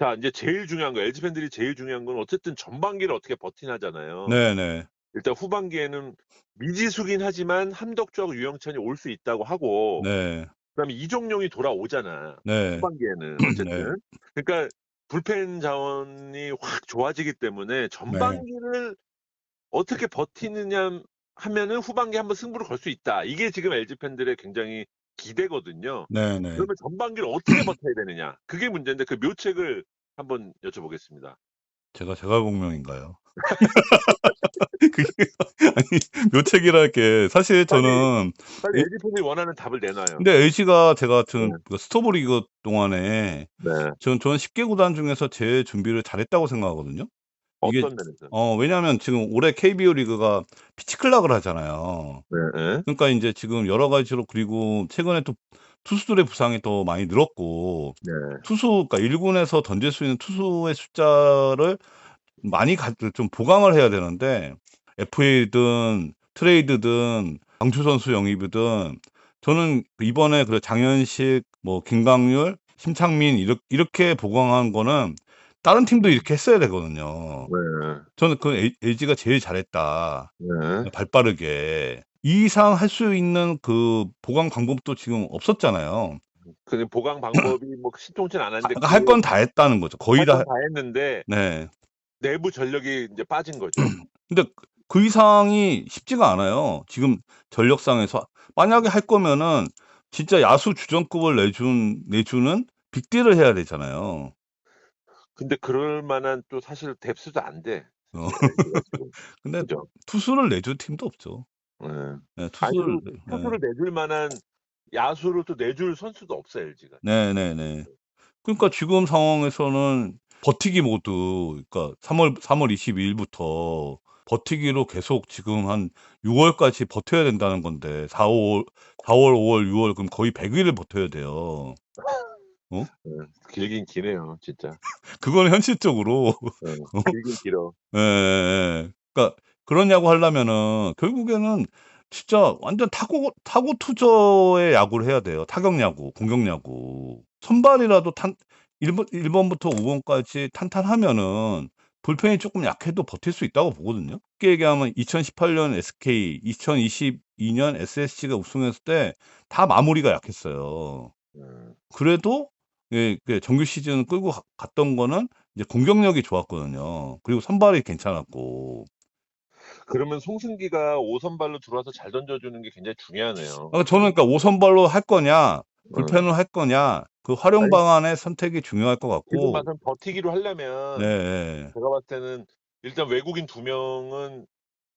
자 인제 제일 중요한 거 LG 팬들이 제일 중요한 건 어쨌든 전반기를 어떻게 버티나잖아요. 네네. 일단 후반기에는 미지수긴 하지만 함덕주하고 유영찬이 올 수 있다고 하고 네. 그다음에 이정용이 돌아오잖아, 네. 후반기에는 네. 어쨌든. 그러니까 불펜 자원이 확 좋아지기 때문에 네. 전반기를 어떻게 버티느냐 하면은 '후반기에 한번 승부를 걸 수 있다.' 이게 지금 LG 팬들의 굉장히 기대거든요. 네네. 그러면 전반기를 어떻게 버텨야 되느냐 그게 문제인데 그 묘책을 한번 여쭤보겠습니다. 제가 제갈공명인가요? 그게 아니 묘책이랄 게 사실 빨리, 저는 빨리 예 LG 팬이 원하는 답을 내놔요. 근데 LG가 제가 네. 전 그 스토브 리그 동안에 네. 저는 10개 구단 중에서 제일 준비를 잘했다고 생각하거든요. 이게 어떤 면에서? 왜냐하면 지금 올해 KBO 리그가 피치 클락을 하잖아요. 네예. 그러니까 인제 지금 여러 가지로 그리고 최근에 또 투수들의 부상이 더 많이 늘었고 네. 투수 그러니까 1 군에서 던질 수 있는 투수의 숫자를 많이 좀 보강을 해야 되는데 FA든 트레이드든 강추 선수 영입이든 저는 이번에 장현식 뭐 김광률, 심창민 이렇게 보강한 거는 다른 팀도 이렇게 했어야 되거든요. 네. 저는 그 LG가 제일 잘했다. 네. 발 빠르게. 이 이상 할 수 있는 그 보강 방법도 지금 없었잖아요. 그 보강 방법이 뭐 신통치는 않았는데 그러니까 할 그게 건 다 했다는 거죠. 거의 할 건 다 다 했는데 네. 내부 전력이 인제 빠진 거죠. 근데 그 이상이 쉽지가 않아요. 지금 전력상에서. 만약에 할 거면은 진짜 야수 주전급을 내주는 빅딜을 해야 되잖아요. 근데 그럴 만한 또 사실 뎁스도 안 돼. 어 사실 LG가 지금. 근데 그죠? 투수를 내줄 팀도 없죠. 예. 예 아니 투수를 그리고 예. 투수를 내줄 만한 야수를 또 내줄 선수도 없어 LG가 지금. 네네네. 그러니까 지금 상황에서는 버티기 모드 그러니까 3월 22 일부터 버티기로 계속 지금 한 6 월까지 버텨야 된다는 건데 4 월, 5 월, 6월 그럼 거의 100 일을 버텨야 돼요. 어? 예. 길긴 기네요 진짜. 그거는 현실적으로 예. 어? 길긴 길어. 예예예. 그러니까 그런 야구 하려면은 결국에는 진짜 완전 타고 투저의 야구를 해야 돼요. 타격 야구, 공격 야구. 선발이라도 1 번부터 5 번까지 탄탄하면은 불펜이 쪼끔 약해도 버틸 수 있다고 보거든요. 쉽게 얘기하면 2018년 SK, 2022년 SSG가 우승했을 때 다 마무리가 약했어요. 음. 그래도 정규 시즌 끌고 갔던 거는 이제 공격력이 좋았거든요. 그리고 선발이 괜찮았고. 그러면 송승기가 5 선발로 들어와서 잘 던져 주는 게 굉장히 중요하네요. 저는 그러니까 5 선발로 할 거냐 어. 불펜으로 할 거냐 그 활용 아니 방안의 선택이 중요할 것 지금 같고 봐선 버티기로 하려면 네예. 제가 봤을 때는 일단 외국인 2 명은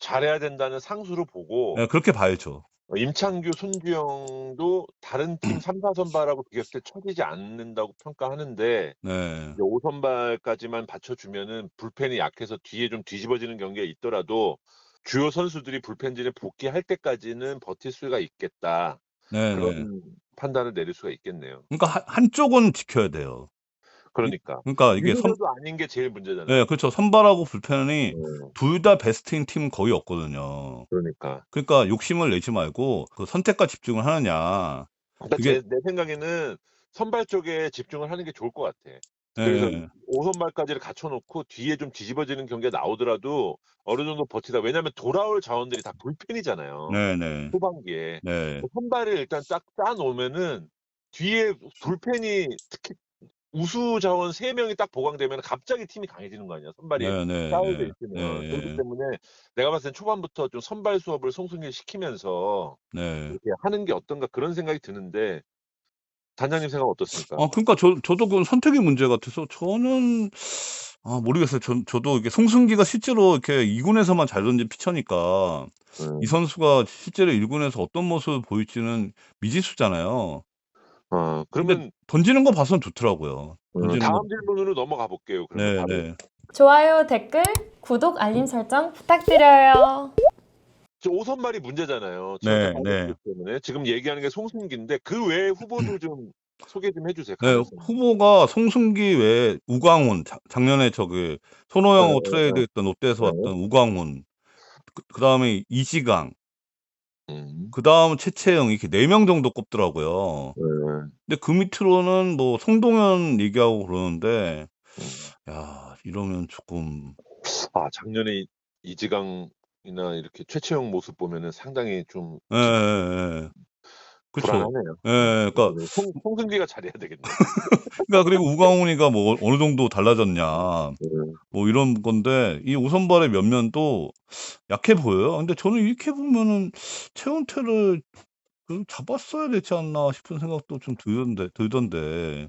잘해야 된다는 상수로 보고 예 그렇게 봐야죠. 임창규, 손주영도 다른 팀 3-4 선발하고 비교했을 때 처지지 않는다고 평가하는데 네. 이제 5 선발까지만 받쳐주면은 불펜이 약해서 뒤에 좀 뒤집어지는 경기가 있더라도 주요 선수들이 불펜진에 복귀할 때까지는 버틸 수가 있겠다. 그런 네네. 판단을 내릴 수가 있겠네요. 그러니까 한쪽은 지켜야 돼요. 이 그러니까. 그러니까 이게 선 유도녀도 아닌 게 제일 예 문제잖아요. 그렇죠. 선발하고 불펜이 네. 둘 다 베스트인 팀 거의 없거든요. 그러니까. 그러니까 욕심을 내지 말고 그 선택과 집중을 하느냐. 그러니까 그게 내 생각에는 선발 쪽에 집중을 하는 게 좋을 것 같아. 그래서 예예. 5 선발까지를 갖춰 놓고 뒤에 좀 뒤집어지는 경기가 나오더라도 어느 정도 버티다 왜냐하면 돌아올 자원들이 다 불펜이잖아요, 네네. 후반기에. 네. 선발을 일단 딱 짜 놓으면은 뒤에 불펜이 특히 우수 자원 3 명이 딱 보강되면은 갑자기 팀이 강해지는 거 아니야, 선발이 짜여져 네네네. 있으면. 그렇기 예예. 때문에 내가 봤을 땐 초반부터 좀 선발 수업을 송승길 시키면서 네. 이렇게 하는 게 어떤가 그런 생각이 드는데 단장님 생각은 어떻습니까? 그러니까 저도 그건 선택의 문제 같아서 저는 모르겠어요. 저도 이게 송승기가 실제로 이렇게 2 군에서만 잘 던진 피처니까 이 음. 선수가 실제로 1 군에서 어떤 모습을 보일지는 미지수잖아요. 근데 그러면 던지는 거 봐선 좋더라고요. 던지는 거 다음 질문으로 넘어가 볼게요, 그러면 바로. 네네. 좋아요, 댓글, 구독, 알림 설정 부탁드려요. 저 5 선발이 문제잖아요, 지원타 네 빠졌기 네. 때문에. 지금 얘기하는 게 송승기인데 그 외에 후보들 좀 소개 좀 해 주세요, 네. 가능성. 후보가 송승기 외에 우광훈 작년에 손호영하고 예예예. 트레이드했던 롯데에서 네. 왔던 우광훈 그다음에 이지강 음. 그다음 최채영 이렇게 4명 정도 꼽더라고요. 네. 근데 그 밑으로는 뭐 송동현 얘기하고 그러는데 야, 이러면 조금 작년에 이지강이나 이렇게 최채영 모습 보면은 상당히 좀 예, 예, 예. 그쵸. 불안하네요. 예, 그러니까 이번에 송승기가 잘해야 되겠네. 그리고 우강훈이가 뭐 어느 정도 달라졌냐, 음. 뭐 이런 건데 이 오선발의 면면도 약해 보여요. 근데 저는 이렇게 보면은 최원태를 잡았어야 되지 않나 싶은 생각도 좀 들던데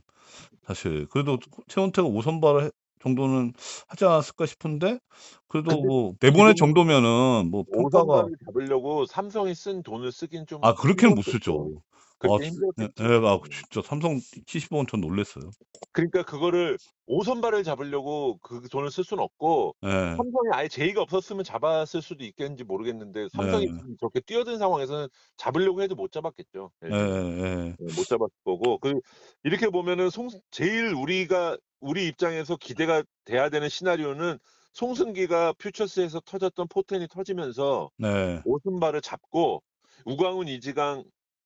사실 그래도 최원태가 오선발 정도는 하지 않았을까 싶은데 그래도 근데 뭐 이 내보낼 정도 정도면은 뭐 평가가 5선발을 잡으려고 삼성이 쓴 돈을 쓰긴 좀 그렇게는 못 힘들었겠죠. 쓰죠. 그렇게 예, 힘들었겠지. 진짜 삼성 70억 원 전 놀랬어요. 그러니까 그거를 5선발을 잡으려고 그 돈을 쓸 수는 없고 예, 삼성이 아예 제의가 없었으면 잡았을 수도 있겠는지 모르겠는데 삼성이 네, 지금 저렇게 뛰어든 상황에서는 잡으려고 해도 못 잡았겠죠, 예, LG는. 예, 못 잡았을 거고 이렇게 보면은 제일 우리 입장에서 기대가 돼야 되는 시나리오는 송승기가 퓨처스에서 터졌던 포텐이 터지면서 네, 오순발을 잡고 우광훈, 이지강,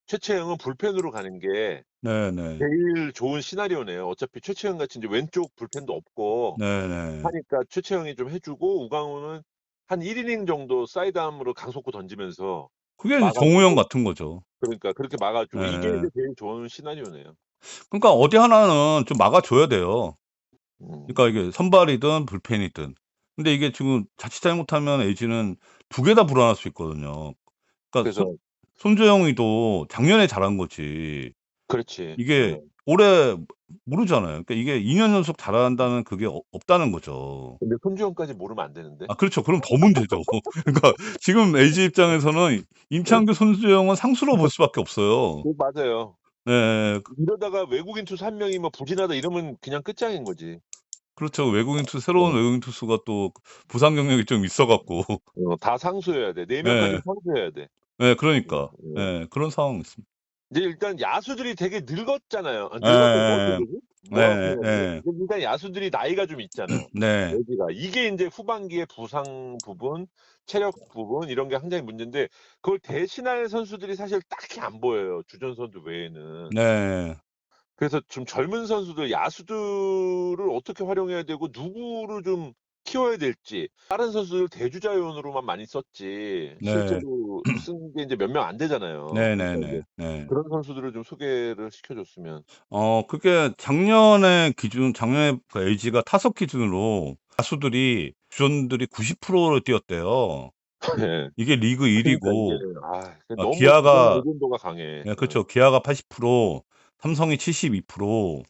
최채영은 불펜으로 가는 게 네, 네, 제일 좋은 시나리오네요. 어차피 최채영 같이 이제 왼쪽 불펜도 없고 네, 네. 하니까 최채영이 좀 해주고 우광훈은 한 1이닝 정도 사이드암으로 강속구 던지면서 그게 이제 정우영 막아주고 같은 거죠. 그러니까 그렇게 막아주고 이게 예. 이제 제일 좋은 시나리오네요. 그러니까 어디 하나는 좀 막아줘야 돼요. 음. 그러니까 이게 선발이든 불펜이든. 근데 이게 지금 자칫 잘못하면 LG는 두 개 다 불안할 수 있거든요. 그러니까 그래서 손재영이도 작년에 잘한 거지. 그렇지. 이게 올해 모르잖아요. 그러니까 이게 2년 연속 잘한다는 그게 없다는 거죠. 근데 손주영까지 모르면 안 되는데. 그렇죠. 그럼 더 문제죠. 그러니까 지금 LG 입장에서는 임창규, 손주영은 상수로 볼 수밖에 없어요. 맞아요. 네, 이러다가 외국인 투수 한 명이 뭐 부진하다 이러면 그냥 끝장인 거지. 그렇죠. 새로운 외국인 투수가 또 부상 경력이 좀 있어 갖고. 다 상수해야 돼. 4명까지 예. 상수해야 돼. 그러니까. 그런 상황이 있습니다. 이제 일단 야수들이 되게 늙었잖아요. 늙었다니 뭐 어떻게 예. 그러지? 뭐라고 예. 표현해야 되지? 예. 일단 야수들이 나이가 좀 있잖아요. 네. LG가. 이게 인제 후반기에 부상 부분, 체력 부분 이런 게 굉장히 문제인데 그걸 대신할 선수들이 사실 딱히 안 보여요, 주전 선수 외에는. 네. 그래서 좀 젊은 선수들, 야수들을 어떻게 활용해야 되고 누구를 좀 키워야 될지 다른 선수들 대주자 요원으로만 많이 썼지 네. 실제로 쓴 게 이제 몇 명 안 되잖아요. 그러니까 이제 네네네. 네. 그런 선수들을 좀 소개를 시켜 줬으면. 그게 작년에 그 LG가 타석 기준으로 야수들이 주전들이 90%를 뛰었대요. 예. 이게 리그 그러니까 이게 1위고 너무 주전 기아가 의존도가 강해. 그렇죠. 기아가 80%, 삼성이 72%.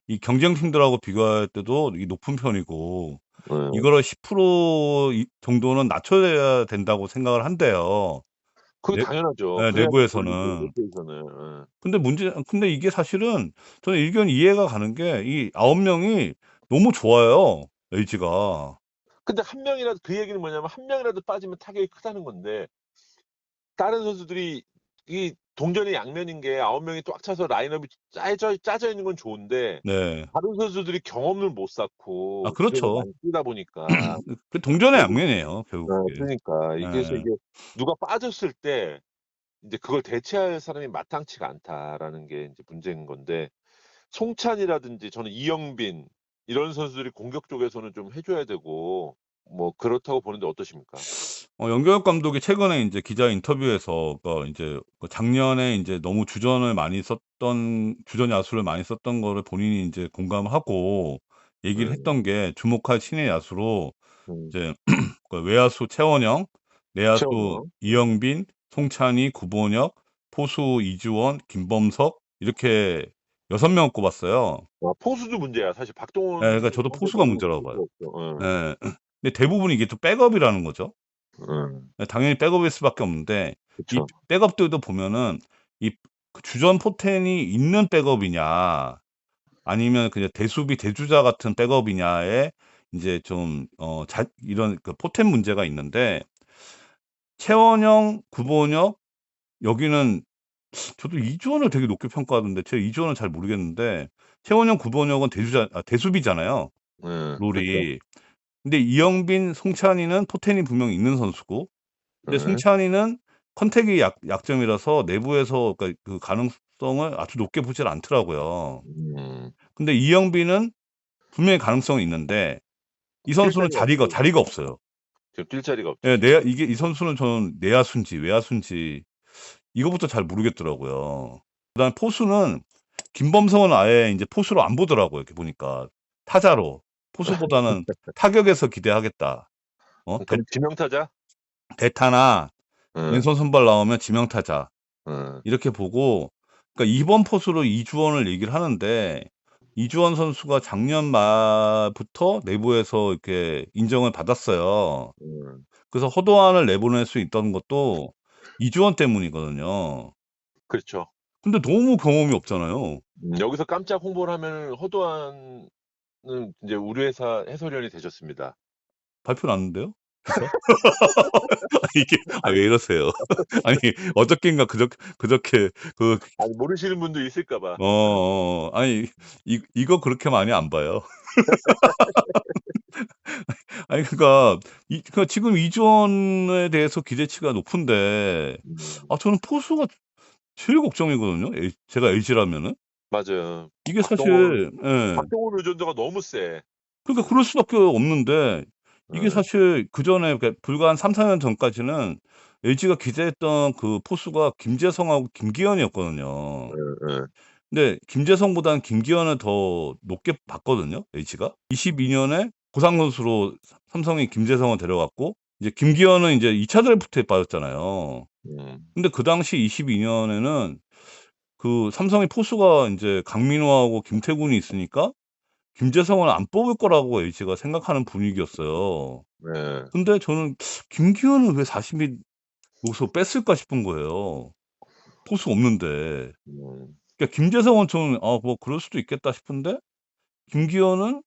이 경쟁팀들하고 비교할 때도 이게 높은 편이고 예. 이거를 10% 정도는 낮춰야 된다고 생각을 한대요. 그거 내 당연하죠. 예, 그래야지 돌리죠, 내부에서는. 롯데에서는. 예. 근데 이게 사실은 저는 의견 이해가 가는 게 이 9명이 너무 좋아요, LG가. 근데 한 명이라도 그 얘기는 뭐냐면 한 명이라도 빠지면 타격이 크다는 건데 다른 선수들이 이 동전의 양면인 게 9명이 꽉 차서 라인업이 짜져 있는 건 좋은데 네. 다른 선수들이 경험을 못 쌓고 주전을 그렇죠. 많이 뛰다 보니까 그 동전의 결국 양면이에요, 결국 그게. 그러니까 그래서 예. 이게 누가 빠졌을 때 인제 그걸 대체할 사람이 마땅치가 않다라는 게 인제 문제인 건데 송찬이라든지 저는 이영빈 이런 선수들이 공격 쪽에서는 좀 해 줘야 되고 뭐 그렇다고 보는데 어떠십니까? 연경엽 감독이 최근에 인제 기자 인터뷰에서 인제 작년에 인제 너무 주전 야수를 많이 썼던 거를 본인이 인제 공감하고 얘기를 음. 했던 게 주목할 신의 야수로 음. 이제 외야수 최원영, 내야수 최원영. 이영빈, 송찬희, 구본혁, 포수 이주원, 김범석 이렇게 6명 꼽았어요. 포수도 문제야. 사실 그러니까 박동원 저도 포수가 상대적으로 문제라고 포수가 봐요. 없어. 예. 근데 대부분이 이게 또 백업이라는 거죠. 음. 당연히 백업일 수밖에 없는데 이 그쵸. 백업들도 보면은 그 주전 포텐이 있는 백업이냐 아니면 그냥 대주자 같은 백업이냐에 인제 좀 이런 그 포텐 문제가 있는데 최원영, 구본혁 여기는 저도 이주원을 되게 높게 평가하던데 제가 이주원은 잘 모르겠는데 최원영, 구본혁은 대수비잖아요, 그렇죠. 롤이. 근데 이영빈, 송찬희는 포텐이 분명히 있는 선수고 근데 예. 송찬희는 컨택이 약점이라서 내부에서 그러니까 그 가능성을 아주 높게 보질 않더라고요. 음. 근데 이영빈은 분명히 가능성은 있는데 이 뛸 선수는 자리가 없죠. 자리가 없어요. 지금 뛸 자리가 없죠. 예, 지금. 이 선수는 저는 내야수인지 외야수인지 이거부터 잘 모르겠더라고요. 그다음에 포수는 김범성은 아예 이제 포수로 안 보더라고요. 이렇게 보니까 타자로 포수보다는 타격에서 기대하겠다. 그럼 지명타자? 대타나 응, 왼손 선발 나오면 지명타자 응, 이렇게 보고, 그러니까 2번 포수로 이주원을 얘기를 하는데 이주원 선수가 작년 말부터 내부에서 이렇게 인정을 받았어요. 응. 그래서 호도환을 내보낼 수 있던 것도 이주원 때문이거든요. 그렇죠. 근데 너무 경험이 없잖아요. 여기서 깜짝 홍보를 하면 허도환은 이제 우리 회사 해설위원이 되셨습니다. 발표 났는데요? 진짜? 이게 왜 아니, 이러세요? 아니 어저께인가 그저께 그 아니 모르시는 분도 있을까 봐. 아니 이거 그렇게 많이 안 봐요. 아니 그러니까 지금 이주원에 대해서 기대치가 높은데 음, 저는 포수가 제일 걱정이거든요. 제가 LG라면은. 맞아요. 이게 박동원, 사실 예. 박동원 의존도가 너무 세. 그러니까 그럴 수밖에 없는데 이게 응, 사실 그전에 그러니까 불과 한 3-4년 전까지는 LG가 기대했던 그 포수가 김재성하고 김기현이었거든요. 응, 응. 근데 김재성보다는 김기현을 더 높게 봤거든요, LG가. 22년에 부상 선수로 삼성이 김재성을 데려갔고 이제 김기현은 이제 2차 드래프트에 빠졌잖아요. 근데 그 당시 22년에는 그 삼성의 포수가 이제 강민호하고 김태군이 있으니까 김재성을 안 뽑을 거라고 LG가 생각하는 분위기였어요. 네. 근데 저는 김기현을 왜 40일 여기서 뺐을까 싶은 거예요. 포수 없는데. 음, 그러니까 김재성은 저는 뭐 그럴 수도 있겠다 싶은데 김기현은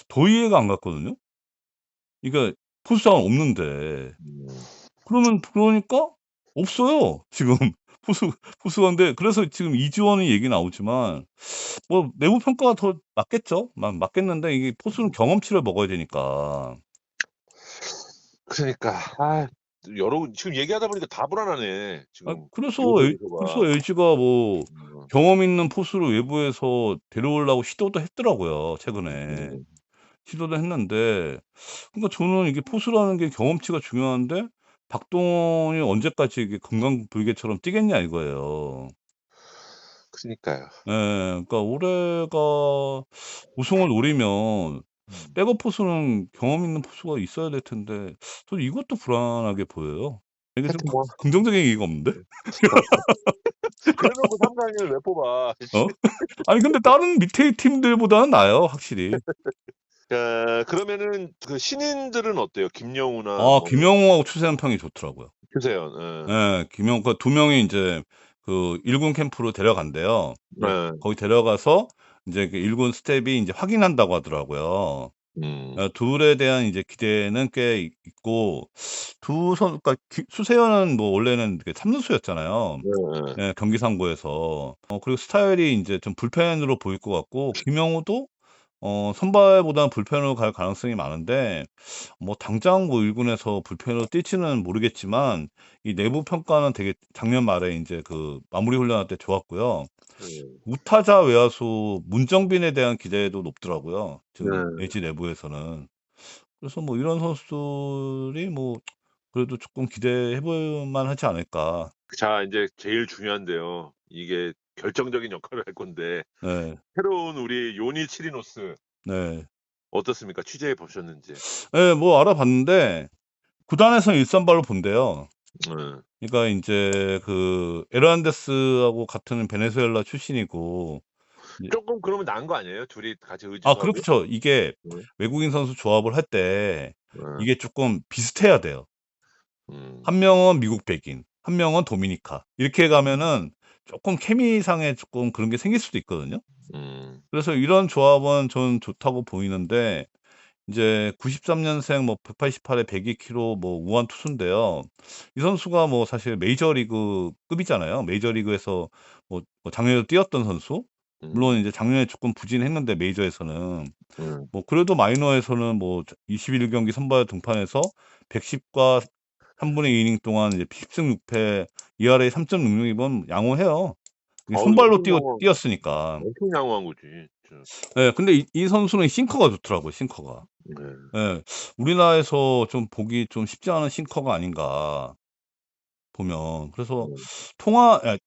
더 이해가 안 갔거든요. 그러니까 포수장은 없는데. 음. 그러니까 없어요. 지금 포수가인데 그래서 지금 이주원이 얘기 나오지만 뭐 내부 평가가 더 맞겠죠. 맞겠는데 이게 포수는 경험치를 먹어야 되니까. 그러니까 여러 지금 얘기하다 보니까 다 불안하네. 지금 그래서 요소가. LG가 뭐 음, 경험 있는 포수를 외부에서 데려오려고 시도도 했더라고요, 최근에. 음. 시도도 했는데 그러니까 저는 이게 포수라는 게 경험치가 중요한데 박동원이 언제까지 이게 금강불개처럼 뛰겠냐 이거예요. 그러니까요. 예. 그러니까 올해가 우승을 노리면 백업 포수는 경험 있는 포수가 있어야 될 텐데 저는 이것도 불안하게 보여요. 이게 좀 하여튼 뭐 긍정적인 얘기가 없는데? 그래놓고 3강을 왜 뽑아? 어? 아니 근데 다른 밑에 팀들보다는 나아요, 확실히. 그러면은 그 신인들은 어때요? 김영우나 뭐 김영호하고 추세현평이 좋더라고요. 표세연. 예. 그 두 명이 인제 그 1군 캠프로 데려간대요. 이제 네. 거기 데려가서 인제 그 1군 스텝이 인제 확인한다고 하더라고요. 음. 둘에 대한 이제 기대는 꽤 있고 그러니까 수세현은 뭐 원래는 그 3루수였잖아요. 네. 예, 경기상고에서. 그리고 스타일이 인제 좀 불펜으로 보일 것 같고 김영호도 선발보다는 불펜으로 갈 가능성이 많은데 뭐 당장 뭐 1 군에서 불펜으로 뛸지는 모르겠지만 이 내부 평가는 되게 작년 말에 인제 그 마무리 훈련할 때 좋았고요. 우타자 외야수 문정빈에 대한 기대도 높더라고요, 지금 네. LG 내부에서는. 그래서 뭐 이런 선수들이 뭐 그래도 조금 기대해 볼 만하지 않을까. 자, 인제 제일 중요한데요. 이게 결정적인 역할을 할 건데 네. 새로운 우리 요니 치리노스 네. 어떻습니까? 취재해 보셨는지. 예, 뭐 알아봤는데 구단에서는 일선발로 본대요. 네. 그러니까 인제 그 에르난데스하고 같은 베네수엘라 출신이고 이제 쪼끔 그러면 나은 거 아니에요? 둘이 같이 의지도 하고? 그렇죠. 이게 네. 외국인 선수 조합을 할 때 네. 이게 쪼끔 비슷해야 돼요. 음. 한 명은 미국 백인, 한 명은 도미니카. 이렇게 가면은 쪼끔 케미상에 쪼끔 그런 게 생길 수도 있거든요. 음. 그래서 이런 조합은 저는 좋다고 보이는데 이제 93년생 뭐 188에 102kg 뭐 우완 투수인데요. 이 선수가 뭐 사실 메이저리그 급이잖아요. 메이저리그에서 뭐 작년에도 뛰었던 선수. 물론 이제 작년에 조금 부진했는데 메이저에서는 음. 뭐 그래도 마이너에서는 뭐 21경기 선발 등판해서 110과 3분의 2 이닝 동안 이제 10승 6패 ERA 3.66이면 양호해요. 이게 선발로 엄청 양호한 뛰었으니까. 엄청 양호한 거지. 예, 근데 이 선수는 싱커가 좋더라고요, 싱커가. 네. 예, 우리나라에서 좀 보기 좀 쉽지 않은 싱커가 아닌가 보면. 그래서 음.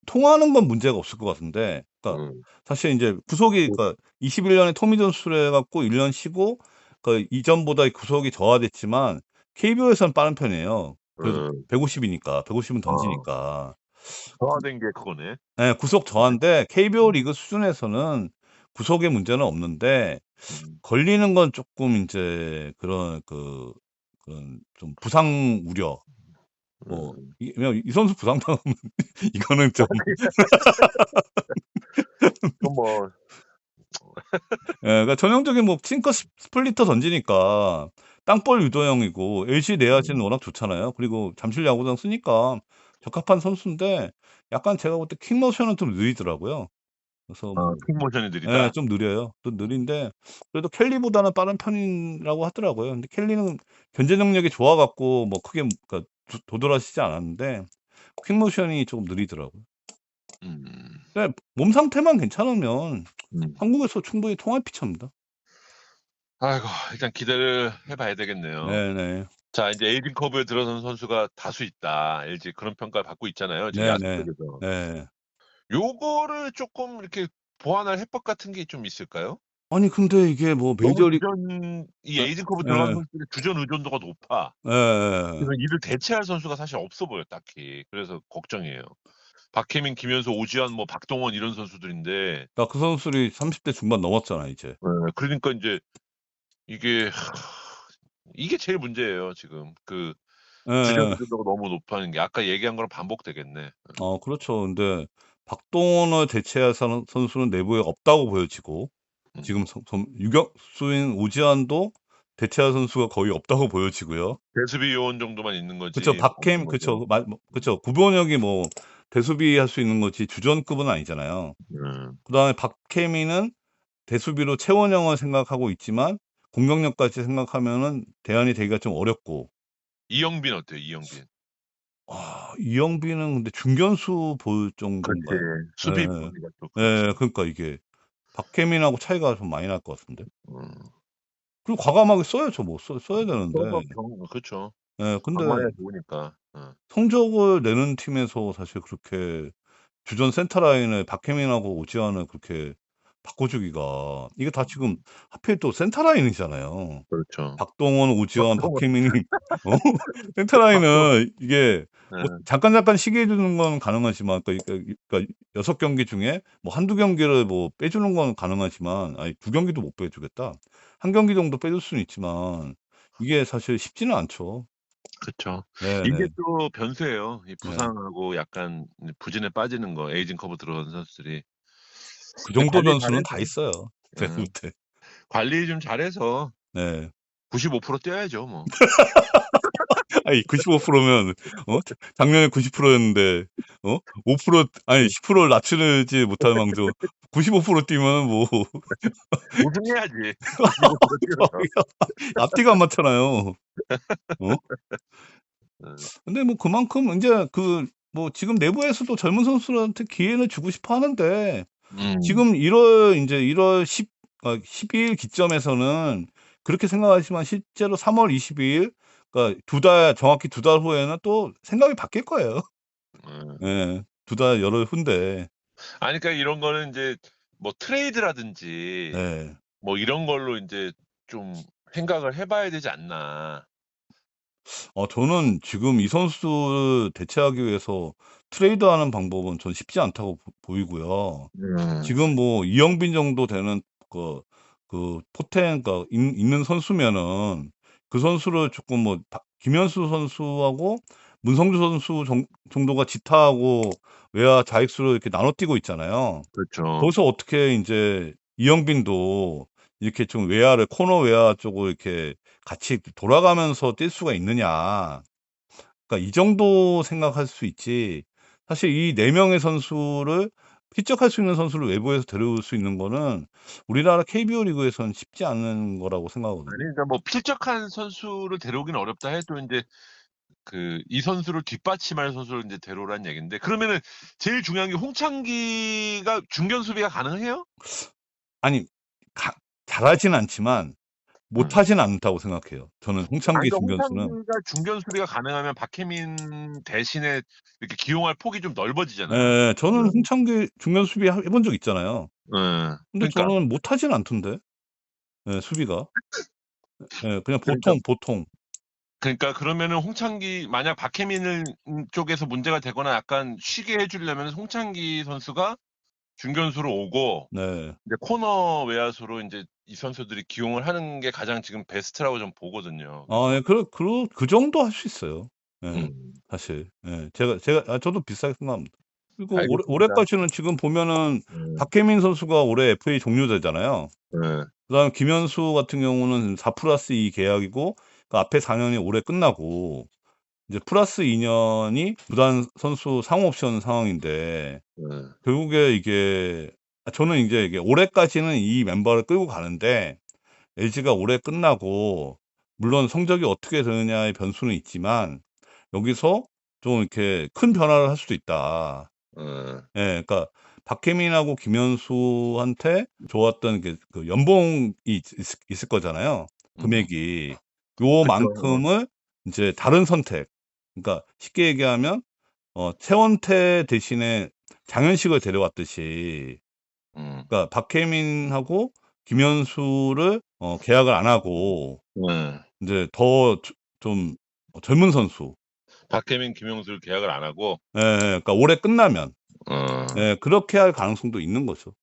통하는 건 문제가 없을 것 같은데, 그러니까 음. 사실 이제 구속이, 그러니까 21년에 토미존 수술해갖고 1년 쉬고, 그 이전보다 구속이 저하됐지만 KBO에서는 빠른 편이에요. 그래도 150이니까, 150은 던지니까. 저하된 게 그거네. 예, 구속 저하인데 KBO 음. 리그 수준에서는 구속의 문제는 없는데 음. 걸리는 건 조금 이제 그런 그런 좀 부상 우려. 뭐 왜냐면 이 선수 부상 당하면 이거는 좀 그 뭐 예, 그러니까 전형적인 뭐 싱커 스플리터 던지니까 땅볼 유도형이고 LG 내야지는 워낙 좋잖아요. 그리고 잠실 야구장 쓰니까 적합한 선수인데 약간 제가 볼 때 킥모션은 좀 느리더라고요. 그래서 뭐 킥모션이 예, 느리다. 좀 느려요. 또 느린데 그래도 켈리보다는 빠른 편이라고 하더라고요. 근데 켈리는 견제 능력이 좋아갖고 뭐 크게 그러니까 도드라지지 않았는데 퀵모션이 조금 느리더라고요. 음. 근데 몸 상태만 괜찮으면 음. 한국에서 충분히 통할 피처입니다. 아이고 일단 기대를 해봐야 되겠네요. 네네. 자 이제 에이징 커브에 들어선 선수가 다수 있다. LG 그런 평가를 받고 있잖아요. 지금 야수 네네. 쪽에서. 네. 요거를 조금 이렇게 보완할 해법 같은 게 좀 있을까요? 아니 근데 이게 뭐 너무 메이저리 이 예, 에이징 커브 들어간 예, 선수들의 주전 의존도가 높아. 예. 그래서 이를 대체할 선수가 사실 없어 보여 딱히. 그래서 걱정이에요. 박혜민, 김현수, 오지환, 뭐 박동원 이런 선수들인데 나 그 선수들이 30대 중반 넘었잖아 이제. 그러니까 인제 이게 이게 제일 문제예요 지금. 그 주전 예. 의존도가 너무 높아는 게 아까 얘기한 거랑 반복되겠네. 그렇죠. 근데 박동원을 대체할 선수는 내부에 없다고 보여지고 지금 유격수인 오지환도 대체할 선수가 거의 없다고 보여지고요. 대수비 요원 정도만 있는 그쵸. 거지 없는 박캠, 거죠. 그쵸. 그쵸. 구본혁이 뭐 대수비할 수 있는 거지 주전급은 아니잖아요. 음. 그다음에 박혜민은 대수비로 최원영을 생각하고 있지만 공격력까지 생각하면은 대안이 되기가 좀 어렵고. 이영빈 어때요? 이영빈. 이영빈은 근데 중견수 볼 그렇지. 정도인가요? 수비 예. 범위가 또 그렇지. 예. 그러니까 이게 박혜민하고 차이가 좀 많이 날 것 같은데. 음. 그리고 과감하게 써야죠. 뭐 써야 되는데. 그렇죠. 예. 근데 방망이가 좋으니까. 성적을 내는 팀에서 사실 그렇게 주전 센터 라인을 박혜민하고 오지환을 그렇게 바꿔주기가 이게 다 지금 하필 또 센터 라인이잖아요. 그렇죠. 박동원, 오지환, 박동원. 박혜민이 센터 라인은 이게 예. 뭐 잠깐 쉬게 해주는 건 가능하지만 그러니까 6경기 중에 뭐 한두 경기를 뭐 빼주는 건 가능하지만 아니 2경기도 못 빼주겠다. 1경기 정도 빼줄 수는 있지만 이게 사실 쉽지는 않죠. 그쵸. 네네. 이게 또 변수예요. 이 네. 부상하고 약간 부진에 빠지는 거 에이징 커브 들어간 선수들이. 그 정도 관리 변수는 다 잘해서 있어요. 제가 볼 예. 때. 관리 좀 잘해서 네. 95% 뛰어야죠 뭐. 아니 95%면 작년에 90%였는데 5% 아니 10% 낮추지 못할 망정 95% 뛰면 뭐 우승해야지. 95% 뛰어서. 앞뒤가 안 맞잖아요. 예. 근데 뭐 그만큼 인제 뭐 지금 내부에서도 젊은 선수들한테 기회를 주고 싶어 하는데 지금 1월 12일 기점에서는 그렇게 생각하지만 실제로 3월 22일 그러니까 정확히 2달 후에는 또 생각이 바뀔 거예요. 예. 2달 열흘 후인데. 아니 그러니까 이런 거는 인제 뭐 트레이드라든지 네. 뭐 이런 걸로 인제 좀 생각을 해 봐야 되지 않나. 저는 지금 이 선수를 대체하기 위해서 트레이드하는 방법은 전 쉽지 않다고 보이고요. 지금 뭐 이영빈 정도 되는 포텐 있는 선수면은 그 선수를 조금 뭐 김현수 선수하고 문성주 선수 정도가 지타하고 외야 좌익수로 이렇게 나눠 뛰고 있잖아요. 그렇죠. 거기서 어떻게 인제 이영빈도 이렇게 좀 코너 외야 쪽으로 이렇게 같이 돌아가면서 뛸 수가 있느냐. 그러니까 이 정도 생각할 수 있지 사실 이 4명의 선수를 필적할 수 있는 선수를 외부에서 데려올 수 있는 거는 우리나라 KBO 리그에서는 쉽지 않은 거라고 생각하거든요. 아니 그러니까 뭐 필적한 선수를 데려오기는 어렵다 해도 인제 이 선수를 뒷받침할 선수를 이제 데려오라는 얘긴데 그러면은 제일 중요한 게 홍창기가 중견 수비가 가능해요? 아니 잘하진 않지만 음. 못하진 않다고 생각해요. 저는 홍창기 그러니까 중견수는. 홍창기가 중견 수비가 가능하면 박혜민 대신에 이렇게 기용할 폭이 좀 넓어지잖아요. 예, 저는 홍창기 중견 수비 해본 적 있잖아요. 예. 근데 그러니까 저는 못하진 않던데. 예, 수비가. 예, 그냥 그러니까 보통. 그러니까 그러면은 홍창기 만약 박혜민 쪽에서 문제가 되거나 약간 쉬게 해주려면 홍창기 선수가 중견수로 오고 네. 이제 코너 외야수로 이제 이 선수들이 기용을 하는 게 가장 지금 베스트라고 좀 보거든요. 아, 예, 그 정도 할 수 있어요. 예, 음. 사실. 예, 저도 비슷하게 생각합니다. 그리고 알겠습니다. 올해까지는 지금 보면은 음. 박혜민 선수가 올해 FA 종료되잖아요. 네. 그다음에 김현수 같은 경우는 4+2 계약이고 그 앞에 4년이 올해 끝나고 이제 플러스 2년이 구단 선수 상호 옵션 상황인데 네. 결국에 저는 이게 올해까지는 이 멤버를 끌고 가는데 LG가 올해 끝나고 물론 성적이 어떻게 되느냐의 변수는 있지만 여기서 좀 이렇게 큰 변화를 할 수도 있다. 예. 예, 그러니까 박혜민하고 김현수한테 좋았던 그 연봉이 있을 거잖아요. 금액이 그쵸. 요만큼을 이제 다른 선택. 그러니까 쉽게 얘기하면 최원태 대신에 장현식을 데려왔듯이, 음. 그러니까 박혜민하고 김현수를 계약을 안 하고 네. 이제 더 좀 젊은 선수. 박혜민, 김용수를 계약을 안 하고. 예, 그러니까 올해 끝나면 어. 예, 그렇게 할 가능성도 있는 거죠.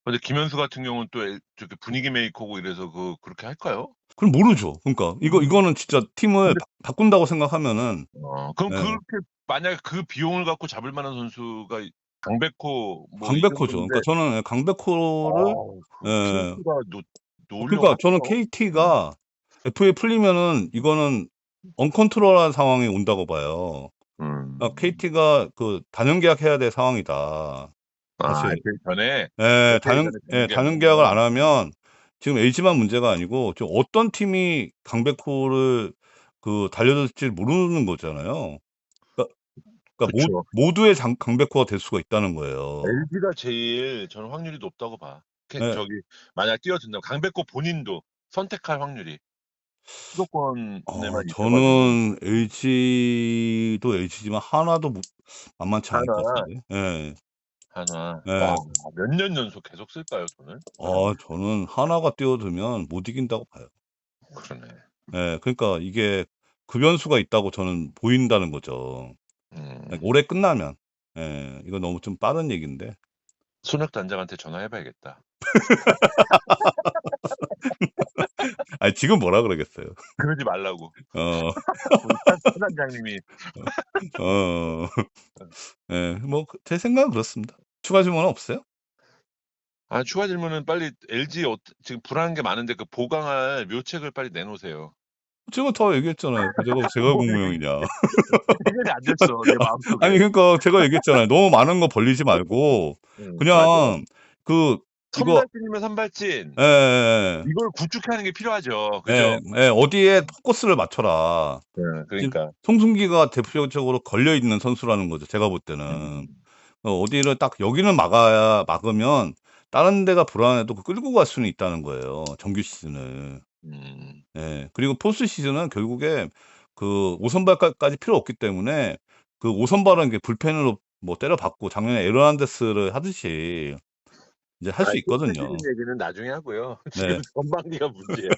근데 김현수 같은 경우는 또 저기 분위기 메이커고 이래서 그렇게 할까요? 그럼 모르죠. 그러니까 이거는 진짜 팀을 근데 바꾼다고 생각하면은 그럼 예, 그렇게 만약에 그 비용을 갖고 잡을 만한 선수가 강백호 뭐 이 강백호죠. 정도인데 그러니까 저는 강백호를 예, KT가 놓으려고 그러니까 저는 하네요. KT가 FA 풀리면은 이거는 언컨트롤한 상황이 온다고 봐요. 그러니까 KT가 그 단연 계약해야 될 상황이다. 사실. 그 전에 예, 몇 달 전에 단연 계약을 안 경기하면 하면 지금 LG만 문제가 아니고 지금 어떤 팀이 강백호를 달려들지 모르는 거잖아요. 그러니까 그쵸. 모두의 강백호가 될 수가 있다는 거예요. LG가 제일 저는 확률이 높다고 봐. 예. 저기 만약 뛰어든다면 강백호 본인도 선택할 확률이 수도권에만 있어가지고 저는 LG도 LG지만 하나도 만만치 않을 것 하나 같은데. 예. 예. 몇 년 연속 계속 쓸까요, 돈을? 저는 하나가 뛰어들면 못 이긴다고 봐요. 그러네. 예. 그러니까 이게 그 변수가 있다고 저는 보인다는 거죠. 올해 끝나면. 예. 이거 너무 좀 빠른 얘기인데. 손혁 단장한테 전화해봐야겠다. 아니, 지금 뭐라 그러겠어요. 그러지 말라고. 우리 차 단장님이. 예. 뭐 제 생각은 그렇습니다. 추가 질문은 없어요? 추가 질문은 빨리 LG 지금 불안한 게 많은데 그 보강할 묘책을 빨리 내놓으세요. 제가 다 얘기했잖아요. 제가 공무용이냐. 해결이 안 됐어, 내 마음속에. 아니, 그러니까 제가 얘기했잖아요. 너무 많은 거 벌리지 말고 맞아요. 그냥 이거 선발진이면 선발진. 예. 이걸 구축하는 게 필요하죠. 예. 그죠? 예. 어디에 포커스를 맞춰라. 지금 그러니까. 송승기가 대표적으로 걸려 있는 선수라는 거죠. 제가 볼 때는. 어디를 딱 여기는 막으면 다른 데가 불안해도 끌고 갈 수는 있다는 거예요. 정규 시즌을. 예. 그리고 포스트 시즌은 결국에 그 5선발까지 필요 없기 때문에 그 5선발은 이게 불펜으로 뭐 때려 박고 작년에 에르난데스를 하듯이 이제 할 수 있거든요. 포스트 시즌 얘기는 나중에 하고요. 네. 지금 전반기가 문제야.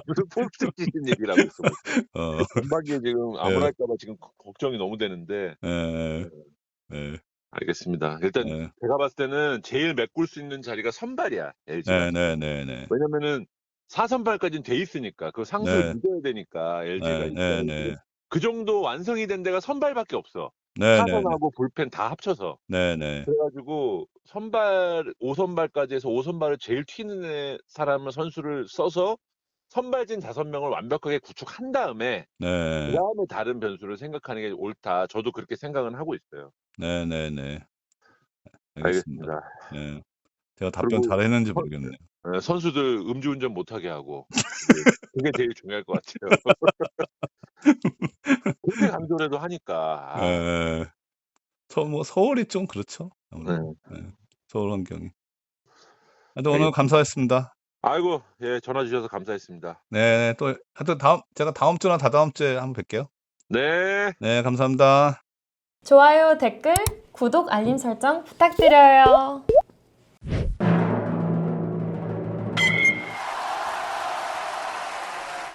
무슨 포스트 시즌 얘기를 하고 있어. 전반기에 지금 아무나 할까 봐 지금 걱정이 너무 되는데. 네. 알겠습니다. 일단 제가 봤을 때는 제일 메꿀 수 있는 자리가 선발이야, LG가. 네. 왜냐면은 4선발까지는 돼 있으니까 그 상수를 믿어야 되니까 LG가 그 정도 완성이 된 데가 선발밖에 없어. 타선하고 불펜 다 합쳐서. 그래가지고 선발 5선발까지 해서 5선발을 제일 튀는 선수를 써서 선발진 5명을 완벽하게 구축한 다음에 그다음에 다른 변수를 생각하는 게 옳다. 저도 그렇게 생각은 하고 있어요. 알겠습니다. 알겠습니다. 제가 답변 잘 했는지 모르겠네요. 선수들 음주운전 못하게 하고 그게 제일 중요할 것 같아요. 노래도 하니까. 아, 예. 뭐 서울이 좀 그렇죠. 네. 아무래도. 예. 서울 환경이. 하여튼 오늘 알겠습니다. 감사했습니다. 아이고, 예, 전화 주셔서 감사했습니다. 네. 또 하여튼 제가 다음 주나 다다음 주에 한번 뵐게요. 네. 네. 감사합니다. 좋아요, 댓글, 구독, 알림 설정 부탁드려요.